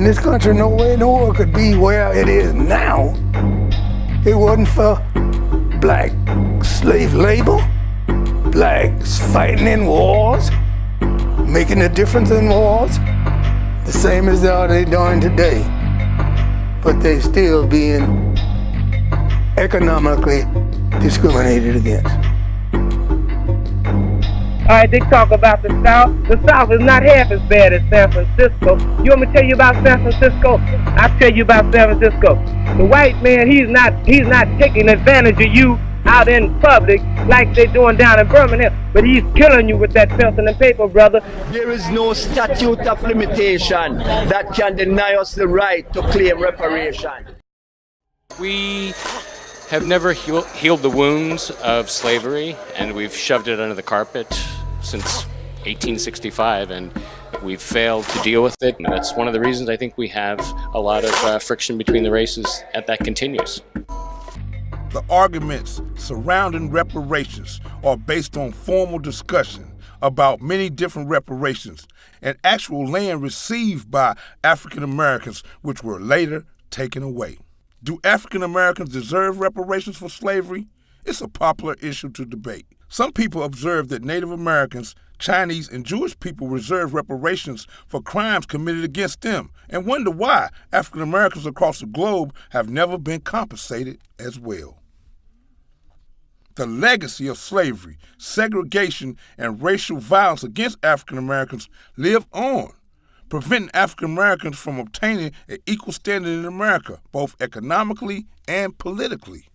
And this country nowhere in the world could be where it is now. It wasn't for black slave labor, blacks fighting in wars, making a difference in wars, the same as they're doing today. But they still being economically discriminated against. All right, they talk about the South. The South is not half as bad as San Francisco. You want me to tell you about San Francisco? I'll tell you about San Francisco. The white man, he's not taking advantage of you out in public like they're doing down in Birmingham, but he's killing you with that pencil and paper, brother. There is no statute of limitation that can deny us the right to claim reparation. We have never healed the wounds of slavery, and we've shoved it under the carpet since 1865, and we've failed to deal with it. And that's one of the reasons I think we have a lot of friction between the races, and that continues. The arguments surrounding reparations are based on formal discussion about many different reparations and actual land received by African Americans, which were later taken away. Do African Americans deserve reparations for slavery? It's a popular issue to debate. Some people observe that Native Americans, Chinese, and Jewish people reserve reparations for crimes committed against them and wonder why African Americans across the globe have never been compensated as well. The legacy of slavery, segregation, and racial violence against African Americans live on, preventing African Americans from obtaining an equal standing in America, both economically and politically.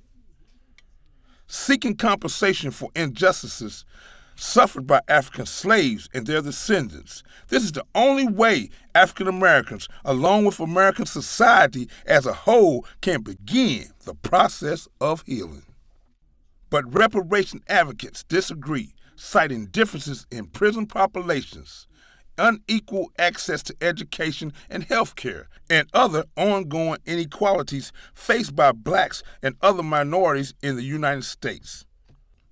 Seeking compensation for injustices suffered by African slaves and their descendants. This is the only way African Americans, along with American society as a whole, can begin the process of healing. But reparation advocates disagree, citing differences in prison populations, unequal access to education and health care, and other ongoing inequalities faced by blacks and other minorities in the United States.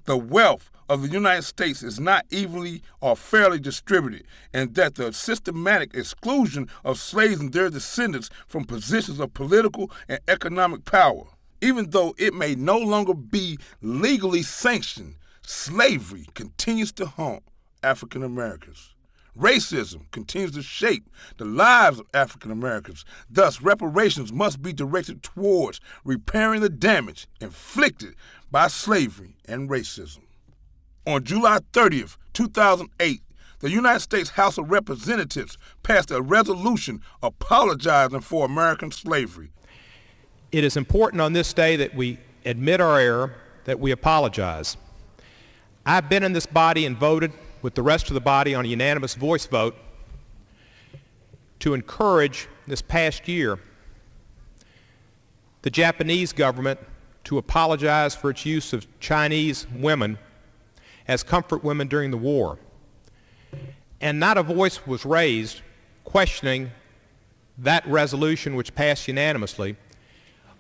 The wealth of the United States is not evenly or fairly distributed, and that the systematic exclusion of slaves and their descendants from positions of political and economic power. Even though it may no longer be legally sanctioned, slavery continues to haunt African Americans. Racism continues to shape the lives of African Americans. Thus, reparations must be directed towards repairing the damage inflicted by slavery and racism. On July 30th, 2008, the United States House of Representatives passed a resolution apologizing for American slavery. It is important on this day that we admit our error, that we apologize. I've been in this body and voted with the rest of the body on a unanimous voice vote to encourage this past year the Japanese government to apologize for its use of Chinese women as comfort women during the war. And not a voice was raised questioning that resolution, which passed unanimously,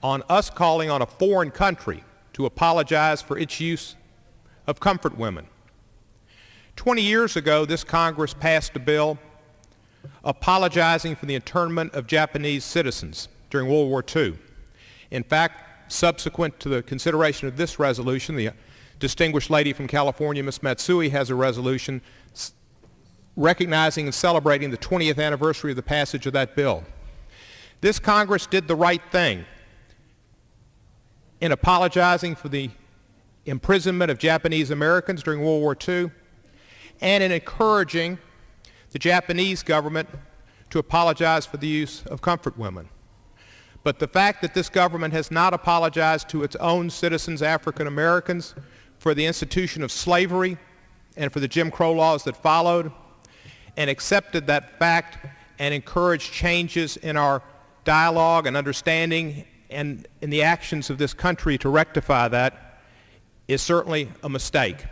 on us calling on a foreign country to apologize for its use of comfort women. 20 years ago, this Congress passed a bill apologizing for the internment of Japanese citizens during World War II. In fact, subsequent to the consideration of this resolution, the distinguished lady from California, Ms. Matsui, has a resolution recognizing and celebrating the 20th anniversary of the passage of that bill. This Congress did the right thing in apologizing for the imprisonment of Japanese Americans during World War II and in encouraging the Japanese government to apologize for the use of comfort women. But the fact that this government has not apologized to its own citizens, African Americans, for the institution of slavery and for the Jim Crow laws that followed, and accepted that fact and encouraged changes in our dialogue and understanding and in the actions of this country to rectify that, is certainly a mistake.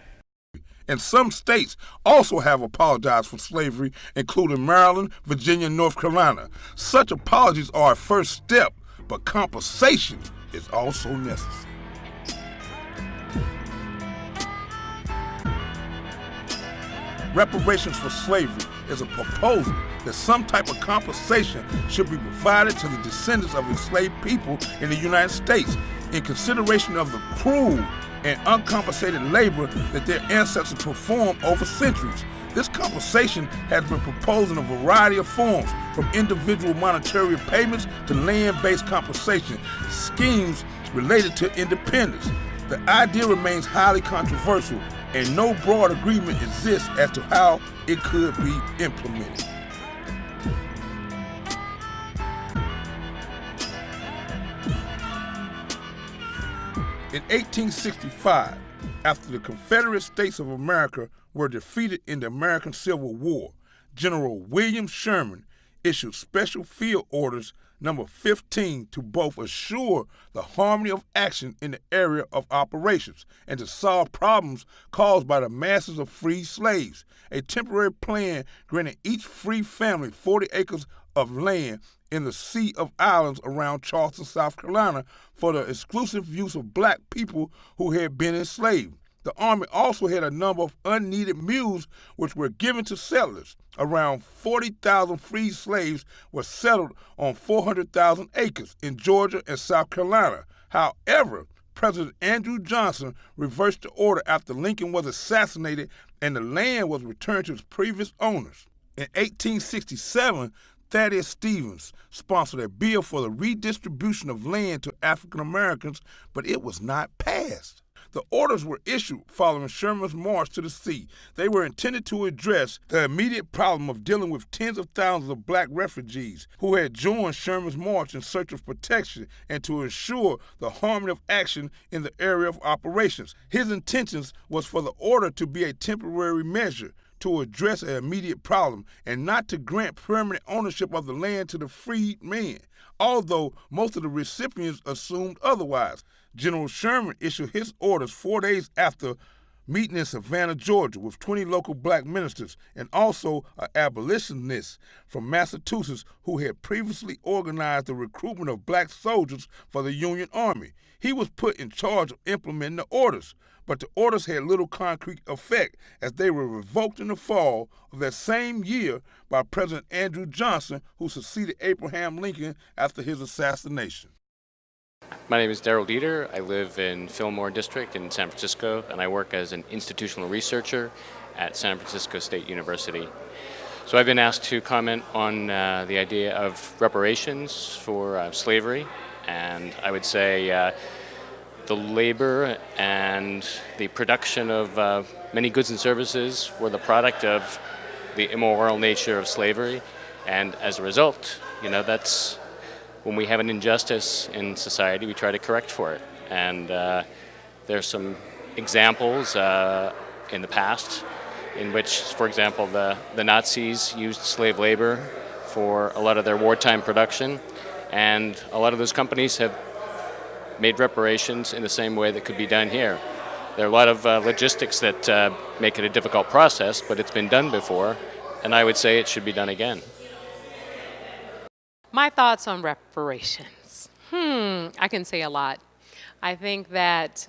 And some states also have apologized for slavery, including Maryland, Virginia, and North Carolina. Such apologies are a first step, but compensation is also necessary. Reparations for slavery is a proposal that some type of compensation should be provided to the descendants of enslaved people in the United States in consideration of the cruel and uncompensated labor that their ancestors performed over centuries. This compensation has been proposed in a variety of forms, from individual monetary payments to land-based compensation schemes related to independence. The idea remains highly controversial, and no broad agreement exists as to how it could be implemented. In 1865, after the Confederate States of America were defeated in the American Civil War, General William Sherman issued Special Field Orders number 15 to both assure the harmony of action in the area of operations and to solve problems caused by the masses of free slaves. A temporary plan granted each free family 40 acres of land in the Sea of Islands around Charleston, South Carolina, for the exclusive use of black people who had been enslaved. The Army also had a number of unneeded mules which were given to settlers. Around 40,000 free slaves were settled on 400,000 acres in Georgia and South Carolina. However, President Andrew Johnson reversed the order after Lincoln was assassinated and the land was returned to its previous owners. In 1867, Thaddeus Stevens sponsored a bill for the redistribution of land to African Americans, but it was not passed. The orders were issued following Sherman's march to the sea. They were intended to address the immediate problem of dealing with tens of thousands of black refugees who had joined Sherman's march in search of protection and to ensure the harmony of action in the area of operations. His intentions was for the order to be a temporary measure to address an immediate problem and not to grant permanent ownership of the land to the freed man, although most of the recipients assumed otherwise. General Sherman issued his orders 4 days after meeting in Savannah, Georgia, with 20 local black ministers and also an abolitionist from Massachusetts who had previously organized the recruitment of black soldiers for the Union Army. He was put in charge of implementing the orders, but the orders had little concrete effect as they were revoked in the fall of that same year by President Andrew Johnson, who succeeded Abraham Lincoln after his assassination. My name is Daryl Dieter. I live in Fillmore District in San Francisco, and I work as an institutional researcher at San Francisco State University. So I've been asked to comment on the idea of reparations for slavery, and I would say the labor and the production of many goods and services were the product of the immoral nature of slavery, and as a result, that's when we have an injustice in society, we try to correct for it. And there's some examples in the past in which, for example, the Nazis used slave labor for a lot of their wartime production, and a lot of those companies have made reparations in the same way that could be done here. There are a lot of logistics that make it a difficult process, but it's been done before, and I would say it should be done again. My thoughts on reparations. I can say a lot. I think that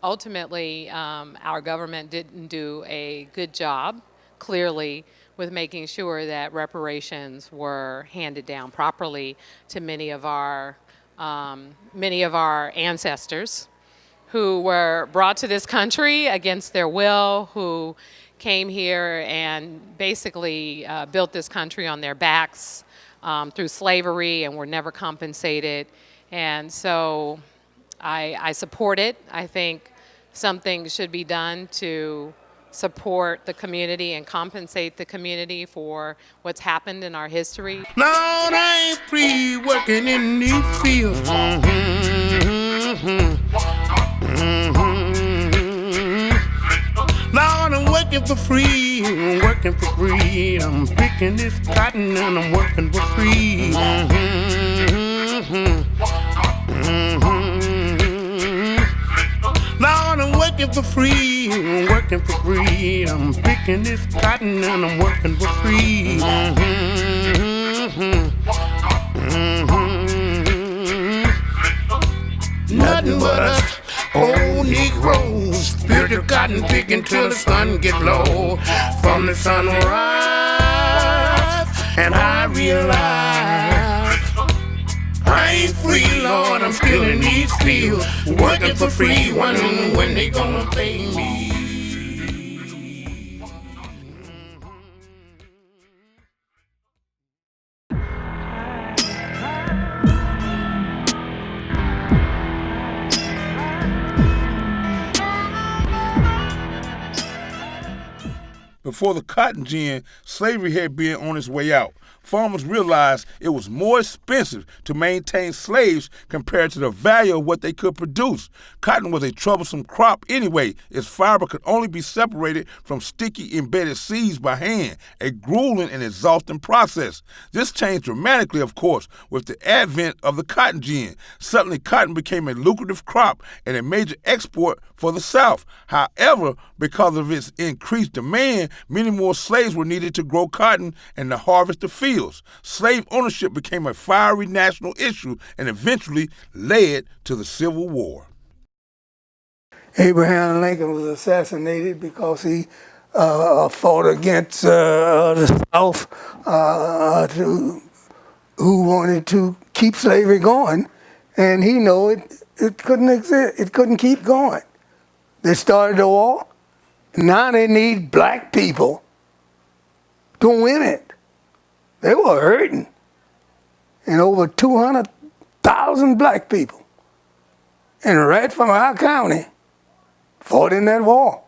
ultimately our government didn't do a good job, clearly, with making sure that reparations were handed down properly to many of our ancestors who were brought to this country against their will, who came here and basically built this country on their backs through slavery and were never compensated. And so I support it. I think something should be done to support the community and compensate the community for what's happened in our history. Lord, I ain't free working in these fields. Lord, I'm working for free, I'm working for free. I'm picking this cotton and I'm working for free. Lord, I'm working for free, I'm working for free. I'm picking this cotton and I'm working for free. Nothing but us old Negroes, spiritual cotton picking till the sun get low. From the sunrise And I realize I ain't free, Lord, I'm still in these fields, working for free, wondering when they gonna pay me. Before the cotton gin, slavery had been on its way out. Farmers realized it was more expensive to maintain slaves compared to the value of what they could produce. Cotton was a troublesome crop anyway. Its fiber could only be separated from sticky embedded seeds by hand, a grueling and exhausting process. This changed dramatically, of course, with the advent of the cotton gin. Suddenly, cotton became a lucrative crop and a major export for the South. However, because of its increased demand, many more slaves were needed to grow cotton and to harvest the fields. Slave ownership became a fiery national issue and eventually led to the Civil War. Abraham Lincoln was assassinated because he fought against the South who wanted to keep slavery going, and he knew it couldn't exist. It couldn't keep going. They started the war. Now they need black people to win it. They were hurting. And over 200,000 black people, and right from our county, fought in that war.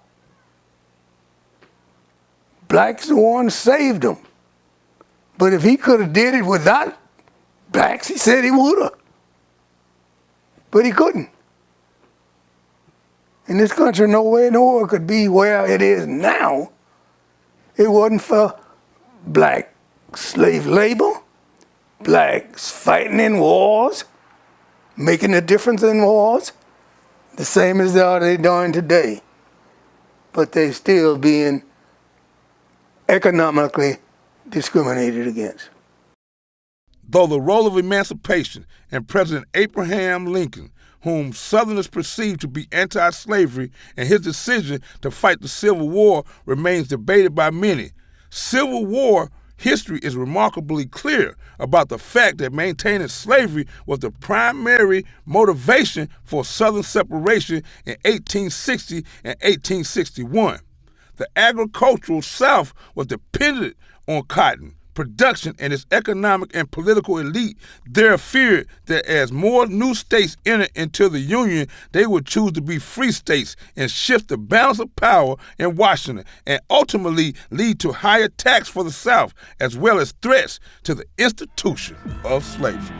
Blacks the one saved them. But if he could have did it without blacks, he said he would have. But he couldn't. In this country, nowhere in the world could be where it is now. It wasn't for black slave labor, blacks fighting in wars, making a difference in wars, the same as they're doing today. But they're still being economically discriminated against. Though the role of emancipation and President Abraham Lincoln, whom Southerners perceived to be anti-slavery, and his decision to fight the Civil War remains debated by many, Civil War history is remarkably clear about the fact that maintaining slavery was the primary motivation for Southern separation in 1860 and 1861. The agricultural South was dependent on cotton production, and its economic and political elite there feared that as more new states entered into the Union, they would choose to be free states and shift the balance of power in Washington, and ultimately lead to higher tax for the South, as well as threats to the institution of slavery.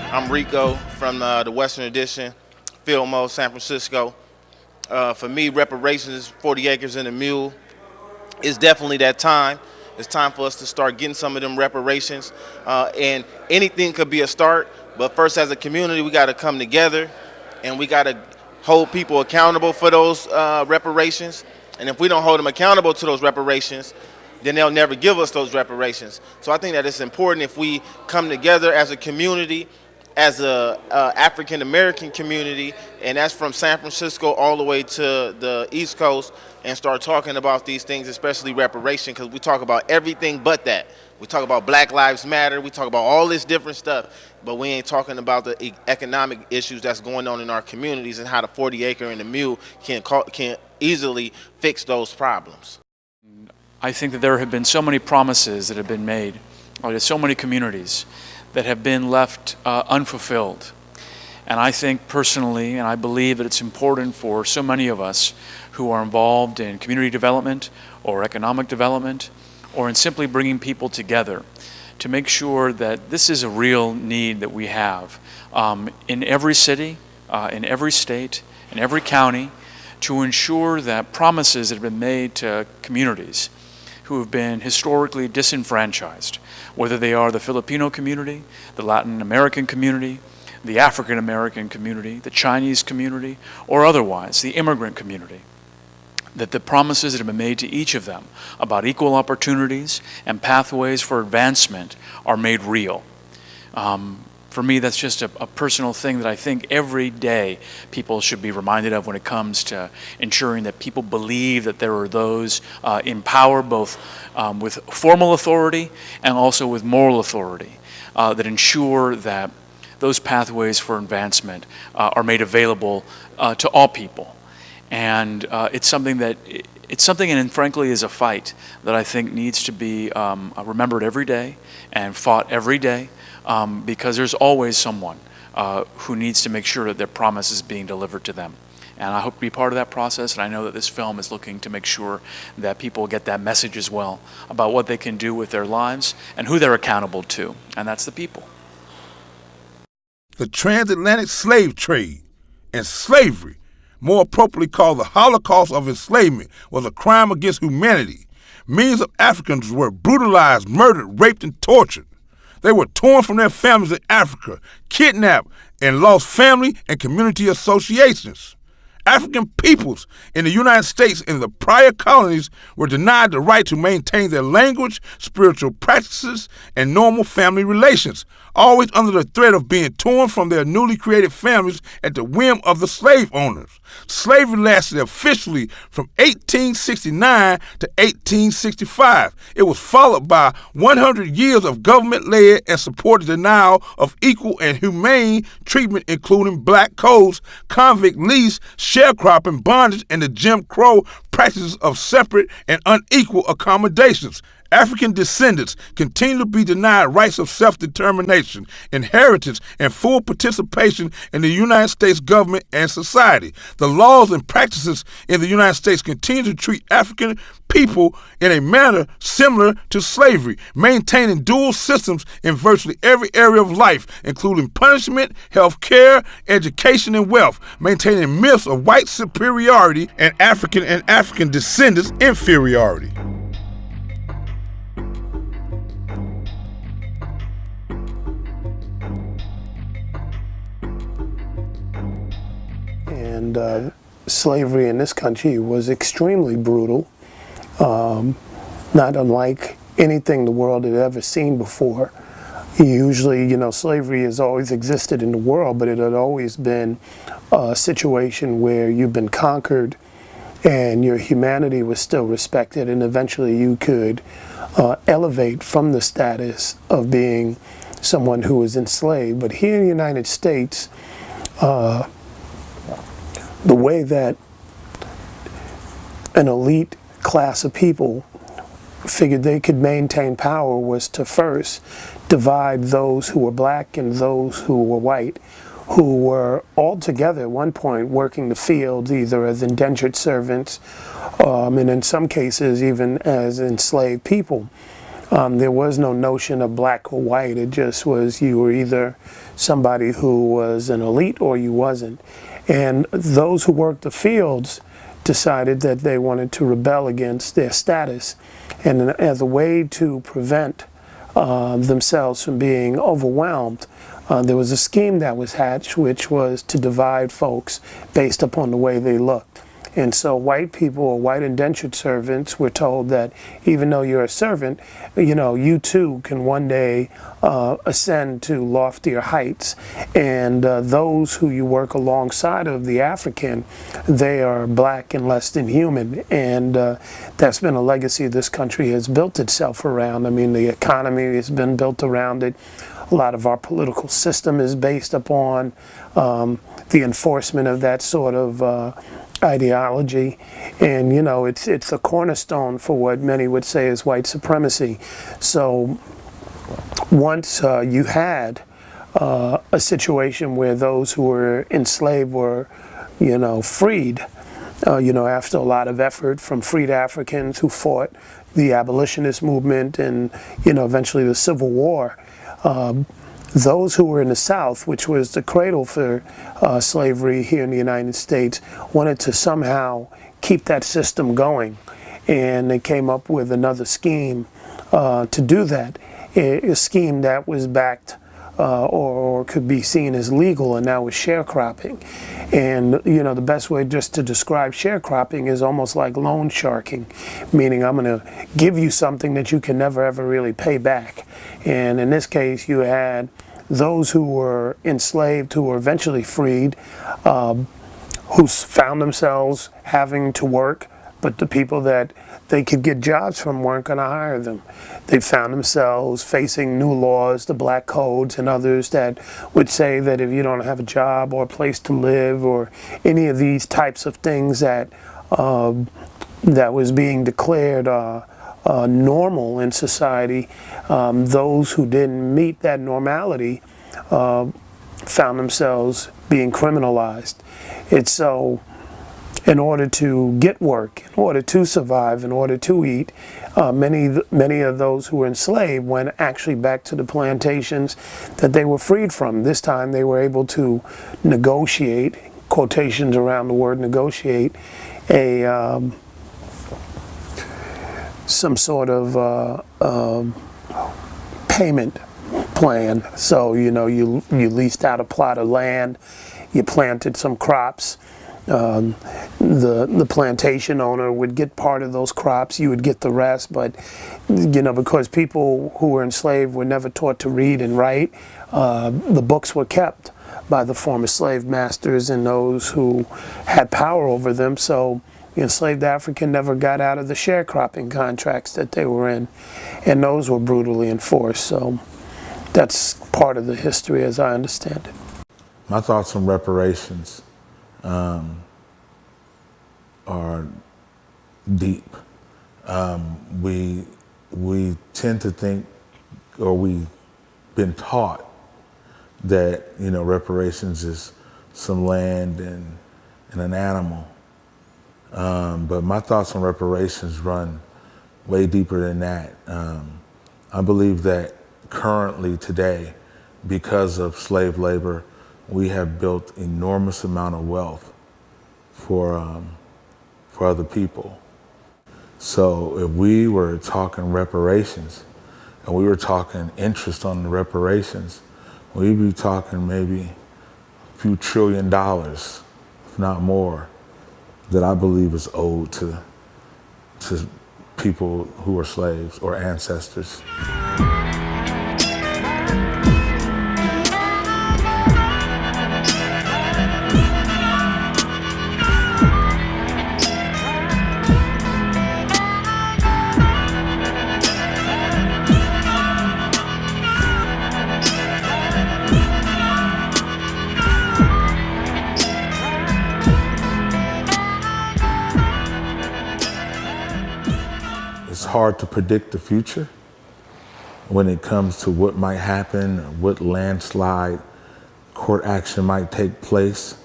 I'm Rico from the Western Edition, Fillmore, San Francisco. For me, reparations, 40 acres and a mule, is definitely that time. It's time for us to start getting some of them reparations. And anything could be a start, but first as a community, we gotta come together and we gotta hold people accountable for those reparations. And if we don't hold them accountable to those reparations, then they'll never give us those reparations. So I think that it's important if we come together as a community, as a African American community, and that's from San Francisco all the way to the East Coast, and start talking about these things, especially reparation, because we talk about everything but that. We talk about Black Lives Matter, we talk about all this different stuff, but we ain't talking about the economic issues that's going on in our communities and how the 40 acre and the mule can easily fix those problems. I think that there have been so many promises that have been made to so many communities that have been left unfulfilled. And I think personally, and I believe that it's important for so many of us who are involved in community development or economic development or in simply bringing people together to make sure that this is a real need that we have in every city, in every state, in every county, to ensure that promises that have been made to communities who have been historically disenfranchised, whether they are the Filipino community, the Latin American community, the African American community, the Chinese community, or otherwise, the immigrant community. that the promises that have been made to each of them about equal opportunities and pathways for advancement are made real. For me, that's just a personal thing that I think every day people should be reminded of when it comes to ensuring that people believe that there are those in power, both with formal authority and also with moral authority, that ensure that those pathways for advancement are made available to all people. And it's something and frankly is a fight that I think needs to be remembered every day and fought every day, because there's always someone who needs to make sure that their promise is being delivered to them. And I hope to be part of that process, and I know that this film is looking to make sure that people get that message as well about what they can do with their lives and who they're accountable to, and that's the people. The transatlantic slave trade and slavery, more appropriately called the Holocaust of enslavement, was a crime against humanity. Millions of Africans were brutalized, murdered, raped, and tortured. They were torn from their families in Africa, kidnapped, and lost family and community associations. African peoples in the United States and the prior colonies were denied the right to maintain their language, spiritual practices, and normal family relations, always under the threat of being torn from their newly created families at the whim of the slave owners. Slavery lasted officially from 1869 to 1865. It was followed by 100 years of government-led and supported denial of equal and humane treatment, including black codes, convict lease, sharecropping, bondage, and the Jim Crow practices of separate and unequal accommodations. African descendants continue to be denied rights of self-determination, inheritance, and full participation in the United States government and society. The laws and practices in the United States continue to treat African people in a manner similar to slavery, maintaining dual systems in virtually every area of life, including punishment, health care, education, and wealth, maintaining myths of white superiority and African descendants' inferiority. And slavery in this country was extremely brutal, not unlike anything the world had ever seen before. Usually, slavery has always existed in the world, but it had always been a situation where you've been conquered and your humanity was still respected, and eventually you could elevate from the status of being someone who was enslaved. But here in the United States, the way that an elite class of people figured they could maintain power was to first divide those who were black and those who were white, who were all together at one point working the fields, either as indentured servants and in some cases even as enslaved people. There was no notion of black or white. It just was you were either somebody who was an elite or you wasn't. And those who worked the fields decided that they wanted to rebel against their status. And as a way to prevent themselves from being overwhelmed, there was a scheme that was hatched, which was to divide folks based upon the way they looked. And so white people or white indentured servants were told that even though you're a servant, you too can one day ascend to loftier heights. And those who you work alongside of, the African, they are black and less than human. And that's been a legacy this country has built itself around. I mean, the economy has been built around it. A lot of our political system is based upon the enforcement of that sort of ideology, and it's a cornerstone for what many would say is white supremacy. So once you had a situation where those who were enslaved were freed, after a lot of effort from freed Africans who fought the abolitionist movement and eventually the Civil War, those who were in the South, which was the cradle for slavery here in the United States, wanted to somehow keep that system going. And they came up with another scheme to do that, a scheme that was backed or could be seen as legal, and that was sharecropping. And you know, the best way just to describe sharecropping is almost like loan sharking, meaning I'm going to give you something that you can never ever really pay back. And in this case, you had those who were enslaved, who were eventually freed, who found themselves having to work, but the people that they could get jobs from weren't going to hire them. They found themselves facing new laws, the black codes and others that would say that if you don't have a job or a place to live or any of these types of things that that was being declared normal in society, those who didn't meet that normality found themselves being criminalized. It's so, in order to get work, in order to survive, in order to eat, many of those who were enslaved went actually back to the plantations that they were freed from. This time they were able to negotiate, quotations around the word negotiate, some sort of payment plan. So, you know, you leased out a plot of land, you planted some crops. The plantation owner would get part of those crops, you would get the rest, but you know, because people who were enslaved were never taught to read and write, the books were kept by the former slave masters and those who had power over them. So the enslaved African never got out of the sharecropping contracts that they were in, and those were brutally enforced. So that's part of the history as I understand it. My thoughts on reparations are deep. We tend to think, or we've been taught that, you know, reparations is some land and an animal. But my thoughts on reparations run way deeper than that. I believe that currently today, because of slave labor, we have built enormous amount of wealth for other people. So if we were talking reparations and we were talking interest on the reparations, we'd be talking maybe a few $1 trillion, if not more, that I believe is owed to people who were slaves or ancestors. It's hard to predict the future when it comes to what might happen, or what landslide court action might take place,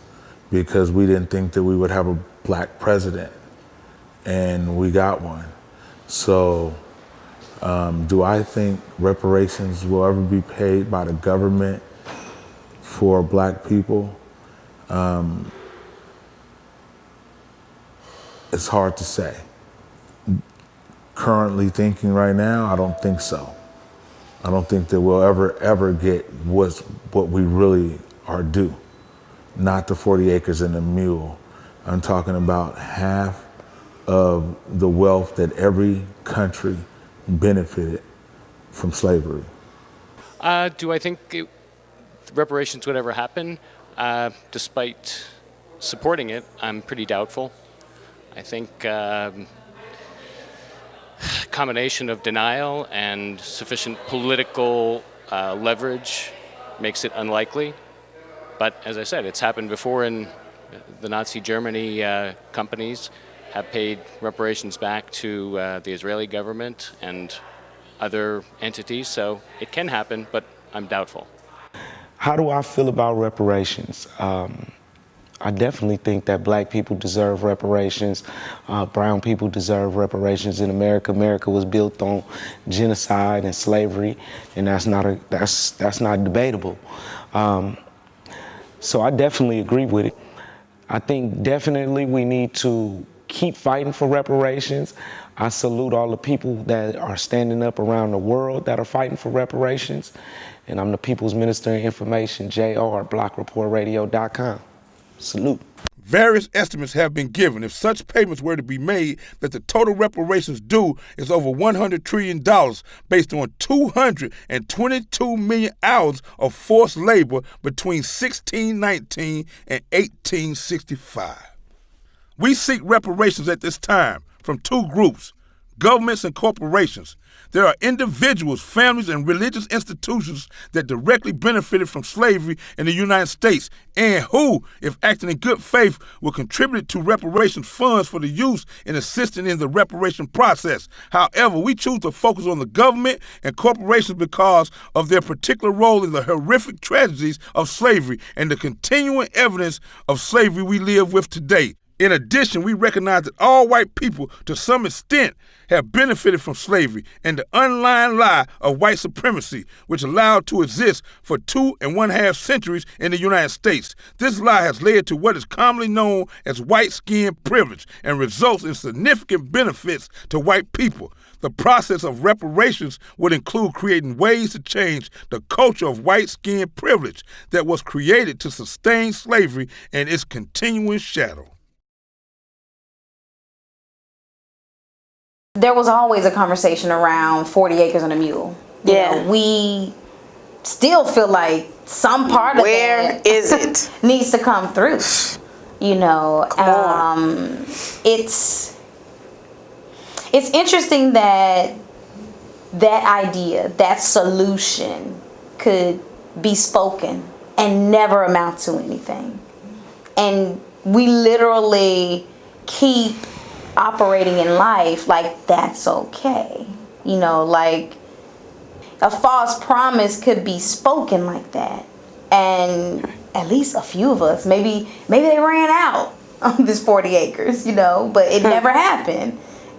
because we didn't think that we would have a black president, and we got one. So do I think reparations will ever be paid by the government for black people? It's hard to say. Currently thinking right now, I don't think so. I don't think that we'll ever get what we really are due. Not the 40 acres and a mule. I'm talking about half of the wealth that every country benefited from slavery. Do I think reparations would ever happen? Despite supporting it, I'm pretty doubtful. I think combination of denial and sufficient political leverage makes it unlikely. But as I said, it's happened before in the Nazi Germany. Companies have paid reparations back to the Israeli government and other entities, so it can happen, but I'm doubtful. How do I feel about reparations? I definitely think that black people deserve reparations. Brown people deserve reparations in America. America was built on genocide and slavery, and that's not debatable. So I definitely agree with it. I think definitely we need to keep fighting for reparations. I salute all the people that are standing up around the world that are fighting for reparations. And I'm the People's Minister of Information, JR, blockreportradio.com. Salute. Various estimates have been given if such payments were to be made that the total reparations due is over $100 trillion based on 222 million hours of forced labor between 1619 and 1865. We seek reparations at this time from two groups, governments and corporations. There are individuals, families, and religious institutions that directly benefited from slavery in the United States and who, if acting in good faith, will contribute to reparations funds for the use in assisting in the reparation process. However, we choose to focus on the government and corporations because of their particular role in the horrific tragedies of slavery and the continuing evidence of slavery we live with today. In addition, we recognize that all white people, to some extent, have benefited from slavery and the underlying lie of white supremacy, which allowed to exist for 2.5 centuries in the United States. This lie has led to what is commonly known as white skin privilege and results in significant benefits to white people. The process of reparations would include creating ways to change the culture of white skin privilege that was created to sustain slavery and its continuing shadow. There was always a conversation around 40 acres and a mule. You know, we still feel like some part of that is it needs to come through. You know, it's interesting that that idea, that solution could be spoken and never amount to anything. And we literally keep operating in life like that's okay. You know, like a false promise could be spoken like that. And at least a few of us, maybe they ran out on this 40 acres, you know, but it never happened.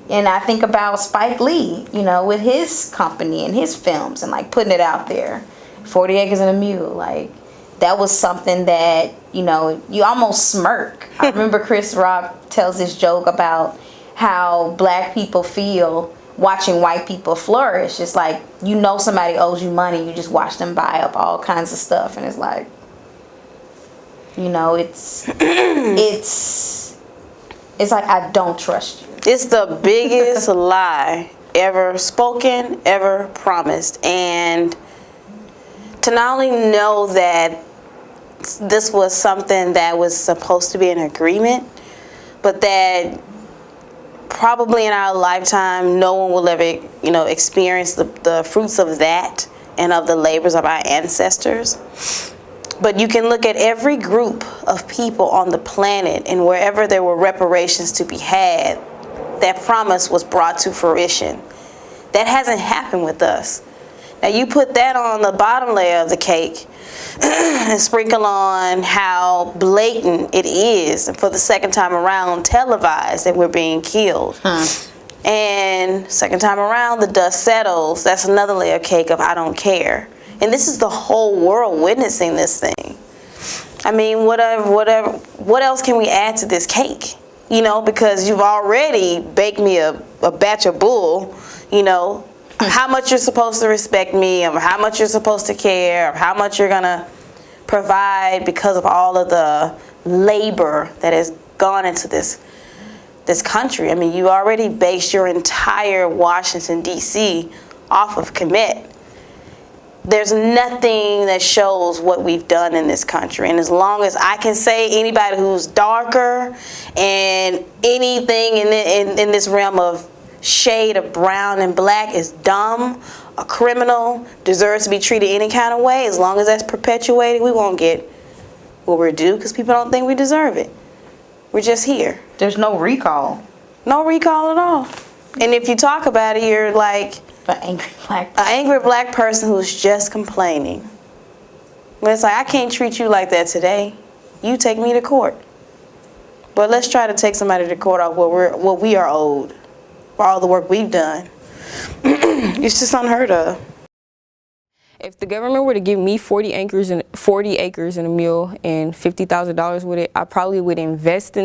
And I think about Spike Lee, you know, with his company and his films and like putting it out there, 40 acres and a mule, like that was something that, you know, you almost smirk. I remember Chris Rock tells this joke about how black people feel watching white people flourish. It's like, you know, somebody owes you money, you just watch them buy up all kinds of stuff, and it's like, you know, it's like, I don't trust you. It's the biggest lie ever spoken, ever promised. And to not only know that this was something that was supposed to be an agreement, but that probably in our lifetime no one will ever, you know, experience the fruits of that and of the labors of our ancestors. But you can look at every group of people on the planet, and wherever there were reparations to be had, that promise was brought to fruition. That hasn't happened with us. Now you put that on the bottom layer of the cake and sprinkle on how blatant it is, and for the second time around televised, that we're being killed. And second time around the dust settles. That's another layer of cake of I don't care. And this is the whole world witnessing this thing. I mean, what else can we add to this cake? You know, because you've already baked me a batch of bull, you know, how much you're supposed to respect me, or how much you're supposed to care, or how much you're gonna provide because of all of the labor that has gone into this country. I mean, you already based your entire Washington, D.C. off of Kemet. There's nothing that shows what we've done in this country. And as long as I can say anybody who's darker and anything in this realm of shade of brown and black is dumb, a criminal, deserves to be treated any kind of way, as long as that's perpetuated, we won't get what we're due because people don't think we deserve it. We're just here. There's no recall. No recall at all. And if you talk about it, you're like an angry black person who's just complaining. But it's like, I can't treat you like that today. You take me to court. But let's try to take somebody to court off what we are owed for all the work we've done. It's just unheard of. If the government were to give me 40 acres and a mule and $50,000 with it, I probably would invest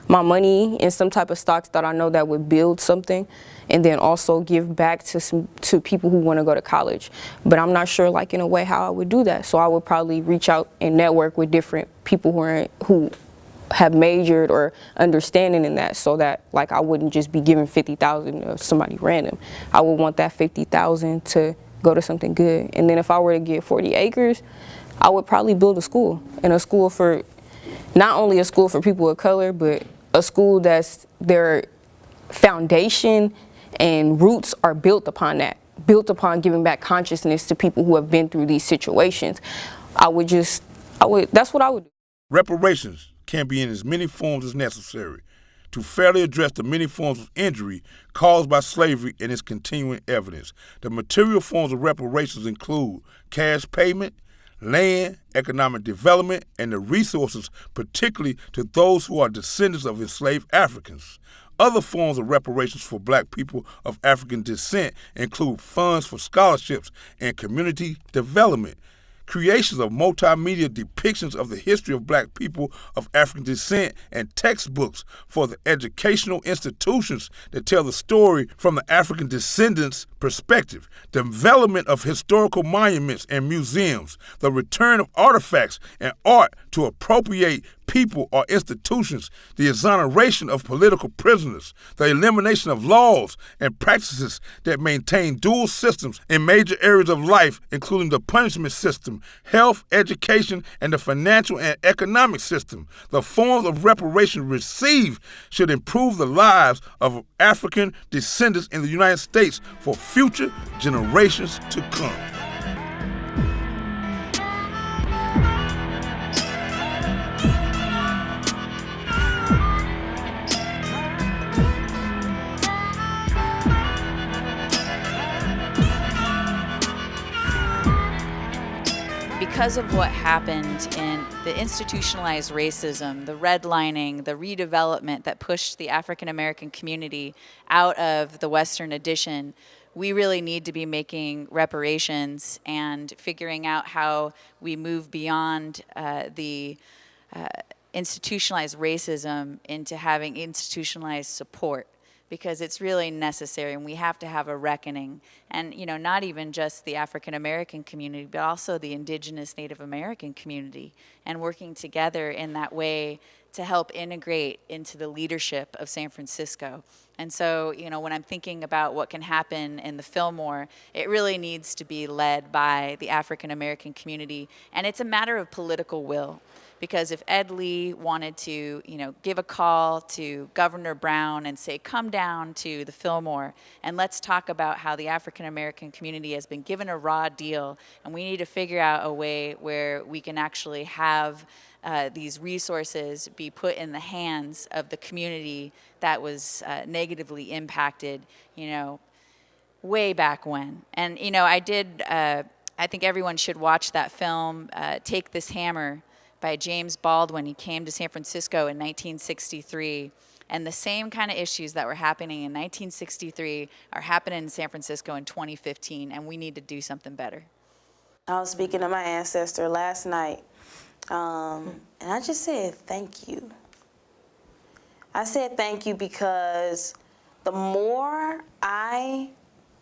my money in some type of stocks that I know that would build something, and then also give back to people who want to go to college. But I'm not sure, like, in a way how I would do that. So I would probably reach out and network with different people who have majored or understanding in that, so that, like, I wouldn't just be giving $50,000 to somebody random. I would want that $50,000 to go to something good. And then if I were to get 40 acres, I would probably build a school, and a school for, not only a school for people of color, but a school that's their foundation and roots are built upon that, built upon giving back consciousness to people who have been through these situations. That's what I would do. Reparations can be in as many forms as necessary to fairly address the many forms of injury caused by slavery and its continuing evidence. The material forms of reparations include cash payment, land, economic development, and the resources, particularly to those who are descendants of enslaved Africans. Other forms of reparations for black people of African descent include funds for scholarships and community development, creations of multimedia depictions of the history of black people of African descent, and textbooks for the educational institutions that tell the story from the African descendants' perspective, development of historical monuments and museums, the return of artifacts and art to appropriate people or institutions, the exoneration of political prisoners, the elimination of laws and practices that maintain dual systems in major areas of life, including the punishment system, health, education, and the financial and economic system. The forms of reparation received should improve the lives of African descendants in the United States for future generations to come. Because of what happened in the institutionalized racism, the redlining, the redevelopment that pushed the African American community out of the Western Addition, we really need to be making reparations and figuring out how we move beyond the institutionalized racism into having institutionalized support, because it's really necessary, and we have to have a reckoning. And, you know, not even just the African American community, but also the indigenous Native American community, and working together in that way to help integrate into the leadership of San Francisco. And so, you know, when I'm thinking about what can happen in the Fillmore, it really needs to be led by the African American community, and it's a matter of political will. Because if Ed Lee wanted to, you know, give a call to Governor Brown and say, come down to the Fillmore and let's talk about how the African American community has been given a raw deal, and we need to figure out a way where we can actually have these resources be put in the hands of the community that was negatively impacted, you know, way back when. And, you know, I think everyone should watch that film, Take This Hammer, by James Baldwin. He came to San Francisco in 1963, and the same kind of issues that were happening in 1963 are happening in San Francisco in 2015, and we need to do something better. I was speaking to my ancestor last night, and I just said thank you. I said thank you because the more I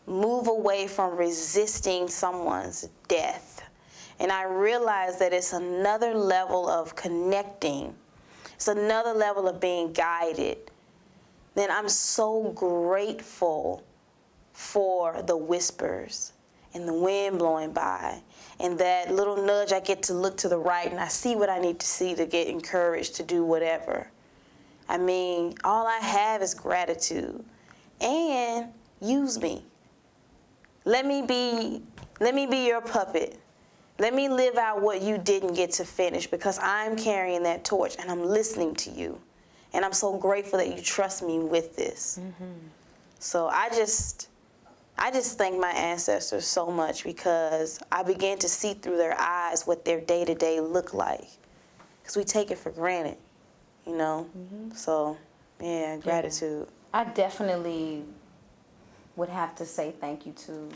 move away from resisting someone's death, and I realize that it's another level of connecting, it's another level of being guided, then I'm so grateful for the whispers and the wind blowing by, and that little nudge I get to look to the right and I see what I need to see to get encouraged to do whatever. I mean, all I have is gratitude. And use me. Let me be your puppet. Let me live out what you didn't get to finish, because I'm carrying that torch and I'm listening to you. And I'm so grateful that you trust me with this. Mm-hmm. So I just thank my ancestors so much, because I began to see through their eyes what their day-to-day looked like. Because we take it for granted, you know? Mm-hmm. So, yeah, gratitude. I definitely would have to say thank you to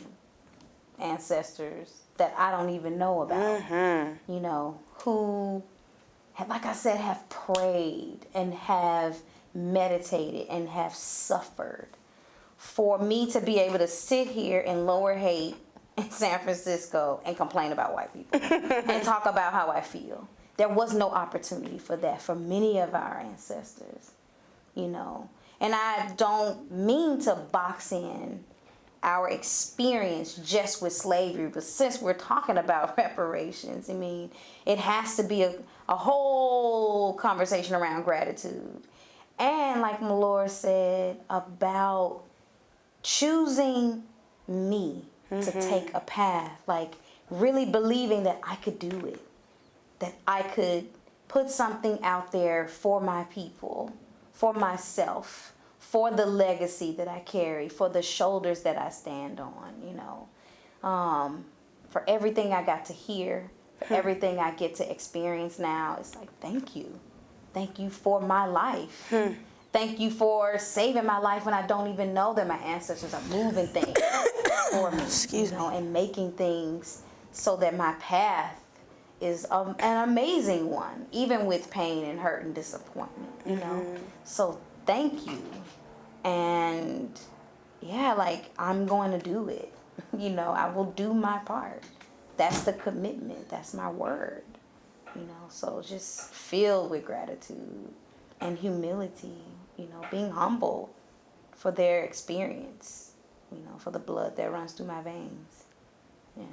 ancestors that I don't even know about, you know, who, like I said, have prayed and have meditated and have suffered for me to be able to sit here in Lower Haight in San Francisco and complain about white people and talk about how I feel. There was no opportunity for that for many of our ancestors, you know. And I don't mean to box in our experience just with slavery, but since we're talking about reparations, I mean, it has to be a whole conversation around gratitude. And like Malora said, about choosing me to take a path, like really believing that I could do it, that I could put something out there for my people, for myself, for the legacy that I carry, for the shoulders that I stand on, you know, for everything I got to hear, for everything I get to experience now. It's like, thank you. Thank you for my life. Thank you for saving my life when I don't even know that my ancestors are moving things for me, you know, and making things so that my path is an amazing one, even with pain and hurt and disappointment, you know. So thank you. And yeah, like, I'm going to do it. You know, I will do my part. That's the commitment. That's my word. You know, so just filled with gratitude and humility, you know, being humble for their experience, you know, for the blood that runs through my veins. Yeah.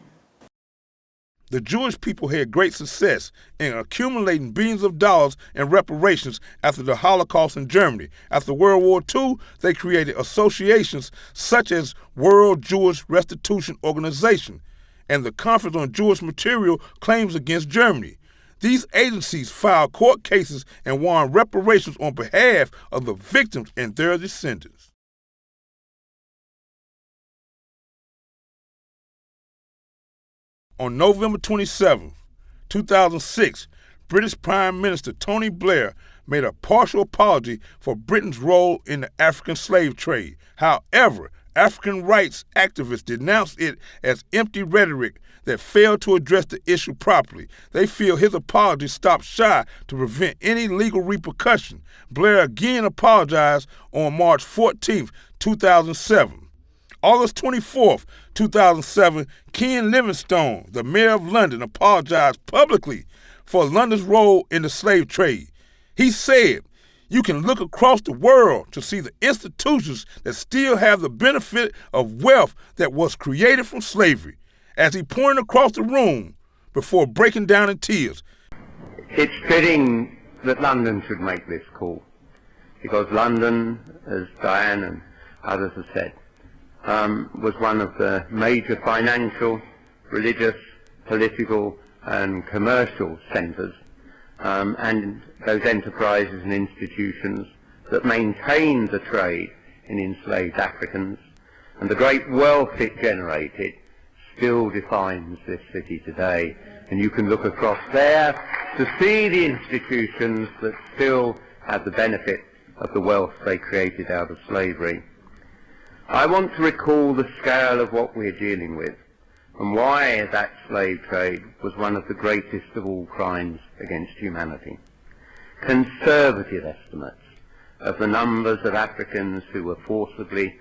The Jewish people had great success in accumulating billions of dollars in reparations after the Holocaust in Germany. After World War II, they created associations such as World Jewish Restitution Organization and the Conference on Jewish Material Claims Against Germany. These agencies filed court cases and won reparations on behalf of the victims and their descendants. On November 27, 2006, British Prime Minister Tony Blair made a partial apology for Britain's role in the African slave trade. However, African rights activists denounced it as empty rhetoric that failed to address the issue properly. They feel his apology stopped shy to prevent any legal repercussion. Blair again apologized on March 14, 2007. August 24, 2007, Ken Livingstone, the mayor of London, apologized publicly for London's role in the slave trade. He said, "You can look across the world to see the institutions that still have the benefit of wealth that was created from slavery," as he pointed across the room before breaking down in tears. It's fitting that London should make this call, because London, as Diane and others have said, was one of the major financial, religious, political and commercial centres, and those enterprises and institutions that maintained the trade in enslaved Africans, and the great wealth it generated still defines this city today. And you can look across there to see the institutions that still have the benefit of the wealth they created out of slavery. I want to recall the scale of what we're dealing with and why that slave trade was one of the greatest of all crimes against humanity. Conservative estimates of the numbers of Africans who were forcibly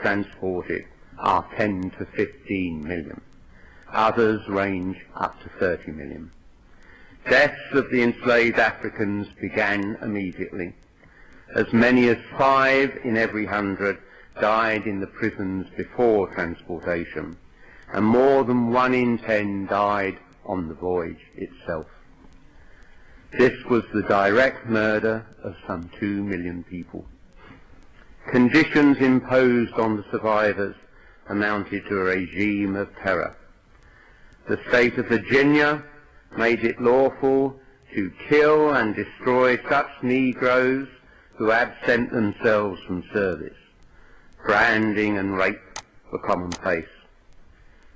transported are 10 to 15 million. Others range up to 30 million. Deaths of the enslaved Africans began immediately. As many as 5 in every 100 died in the prisons before transportation, and more than 1 in 10 died on the voyage itself. This was the direct murder of some 2 million people. Conditions imposed on the survivors amounted to a regime of terror. The state of Virginia made it lawful to kill and destroy such Negroes who absent themselves from service. Branding and rape were commonplace.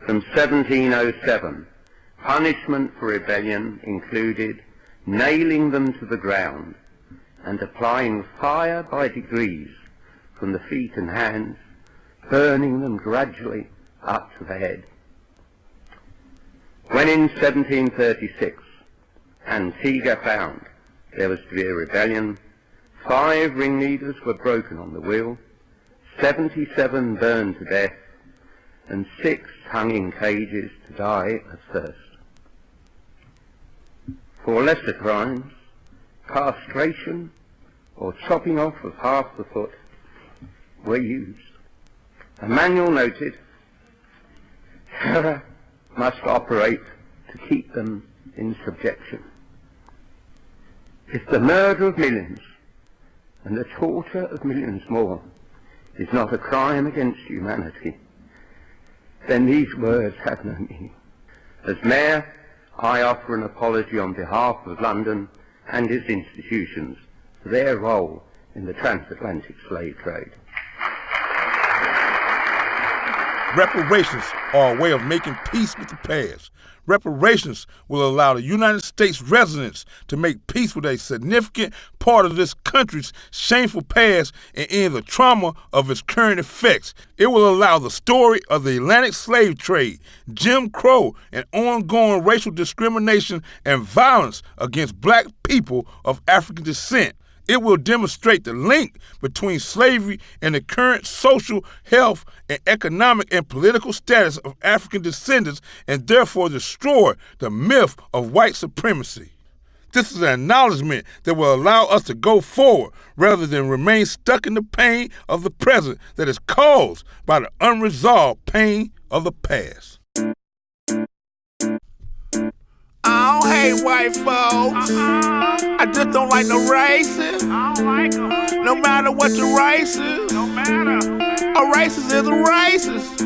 From 1707, punishment for rebellion included nailing them to the ground and applying fire by degrees from the feet and hands, burning them gradually up to the head. When in 1736 Antigua found there was to be a rebellion, 5 ringleaders were broken on the wheel, 77 burned to death, and 6 hung in cages to die of thirst. For lesser crimes, castration or chopping off of half the foot were used. A manual noted, terror must operate to keep them in subjection. If the murder of millions and the torture of millions more is not a crime against humanity, then these words have no meaning. As Mayor, I offer an apology on behalf of London and its institutions for their role in the transatlantic slave trade. Reparations are a way of making peace with the past. Reparations will allow the United States residents to make peace with a significant part of this country's shameful past and end the trauma of its current effects. It will allow the story of the Atlantic slave trade, Jim Crow, and ongoing racial discrimination and violence against black people of African descent. It will demonstrate the link between slavery and the current social, health, and economic and political status of African descendants and therefore destroy the myth of white supremacy. This is an acknowledgement that will allow us to go forward rather than remain stuck in the pain of the present that is caused by the unresolved pain of the past. I don't hate white folks. I just don't like no racist. No matter what your race is. A racist is a racist.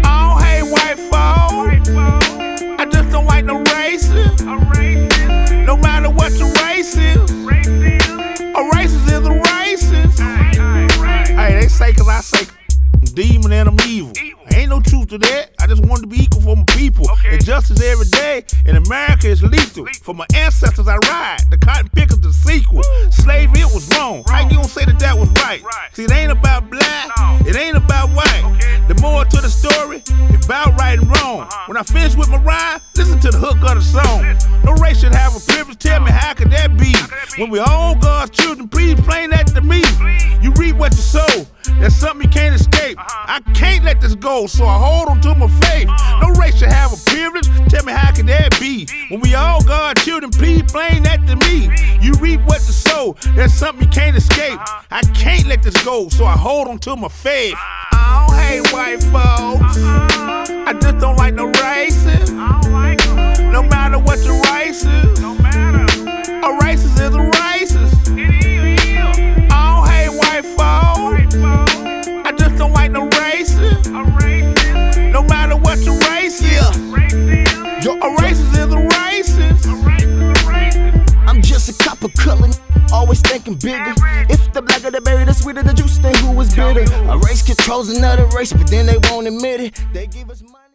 I don't hate white folks. I just don't like no racist. No matter what your race is. A racist is a racist. Hey, they say 'cause I say I'm demon and I'm evil. Ain't no truth to that. I just wanted to be equal for my people. And justice every day in America is lethal. For my ancestors I ride. The cotton pickers the sequel. Slavery, it was wrong. How you gonna say that that was right? See, it ain't about black. It ain't about white. The moral to the story, it's about right and wrong. When I finish with my rhyme, listen to the hook of the song. No race should have a privilege. Tell me how could that be? When we all God's children, please explain that to me. You reap what you sow. That's something you can't escape. I can't let this go, so I hold on to my faith. No race should have a privilege. Tell me how could that be? When we all God's children, please explain that to me. You reap what you sow. That's something you can't escape. I can't let this go, so I hold on to my faith. I don't hate white folks. I just don't like no racist. No matter what your race is. A racist is a racist. I don't hate white folks. I just don't like no racist. No matter what your race is. A racist is a racist. I'm just a copper culling, always thinking bigger. If the blacker the berry, the sweeter the juice, then who is bitter? A race controls another race, but then they won't admit it. They give us money.